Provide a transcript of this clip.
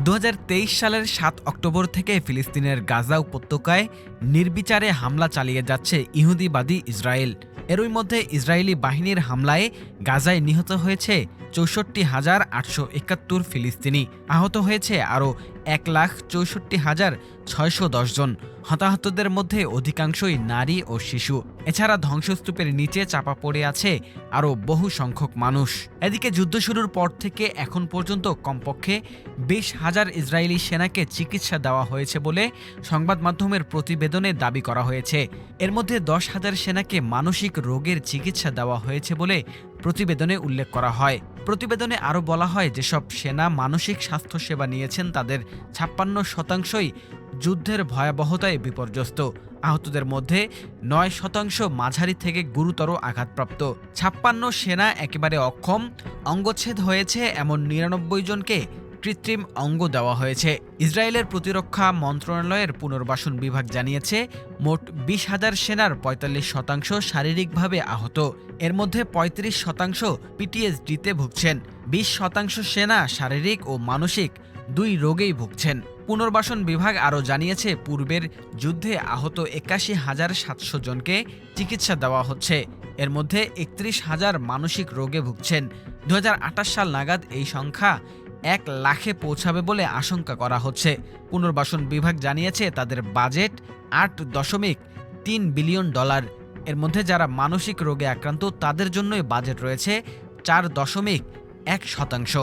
২০২৩ সালের ৭ অক্টোবর থেকে ফিলিস্তিনের গাজা উপত্যকায় নির্বিচারে হামলা চালিয়ে যাচ্ছে ইহুদিবাদী ইসরায়েল। এরই মধ্যে ইসরায়েলি বাহিনীর হামলায় গাজায় নিহত হয়েছে ৬৪,৮৭১ ফিলিস্তিনি, আহত হয়েছে আরও ১,৬৪,৬১০ জন। হতাহতদের মধ্যে অধিকাংশই নারী ও শিশু। এছাড়া ধ্বংসস্তূপের নিচে চাপা পড়ে আছে আরও বহু সংখ্যক মানুষ। এদিকে যুদ্ধ শুরুর পর থেকে এখন পর্যন্ত কমপক্ষে ২০,০০০ ইসরায়েলি সেনাকে চিকিৎসা দেওয়া হয়েছে বলে সংবাদ মাধ্যমের প্রতিবেদনে দাবি করা হয়েছে। এর মধ্যে ১০,০০০ সেনাকে মানসিক রোগের চিকিৎসা দেওয়া হয়েছে বলে প্রতিবেদনে উল্লেখ করা হয়। প্রতিবেদনে আরও বলা হয়, যেসব সেনা মানসিক স্বাস্থ্যসেবা নিয়েছেন তাদের ৫৬% যুদ্ধের ভয়াবহতায় বিপর্যস্ত। আহতদের মধ্যে ৯% মাঝারি থেকে গুরুতর আঘাতপ্রাপ্ত। ৫৬ সেনা একেবারে অক্ষম। অঙ্গচ্ছেদ হয়েছে এমন ৯৯ জনকে কৃত্রিম অঙ্গ দেওয়া হয়েছে। ইসরায়েলের প্রতিরক্ষা মন্ত্রণালয়ের পুনর্বাসন বিভাগ জানিয়েছে, মোট ২০,০০০ সেনার ৪৫% শারীরিকভাবে আহত। এর মধ্যে ৩৫% পিটিএসডিতে ভুগছেন। ২০% সেনা শারীরিক ও মানসিক দুই রোগেই ভুগছেন। পুনর্বাসন বিভাগ আরও জানিয়েছে, পূর্বের যুদ্ধে আহত ৮১,৭০০ জনকে চিকিৎসা দেওয়া হচ্ছে। এর মধ্যে ৩১,০০০ মানসিক রোগে ভুগছেন। ২০২৮ সাল নাগাদ এই সংখ্যা ১ লাখে পৌঁছাবে বলে আশঙ্কা করা হচ্ছে। পুনর্বাসন বিভাগ জানিয়েছে, তাদের বাজেট $৮.৩ বিলিয়ন। এর মধ্যে যারা মানসিক রোগে আক্রান্ত তাদের জন্যই বাজেট রয়েছে ৪.১%।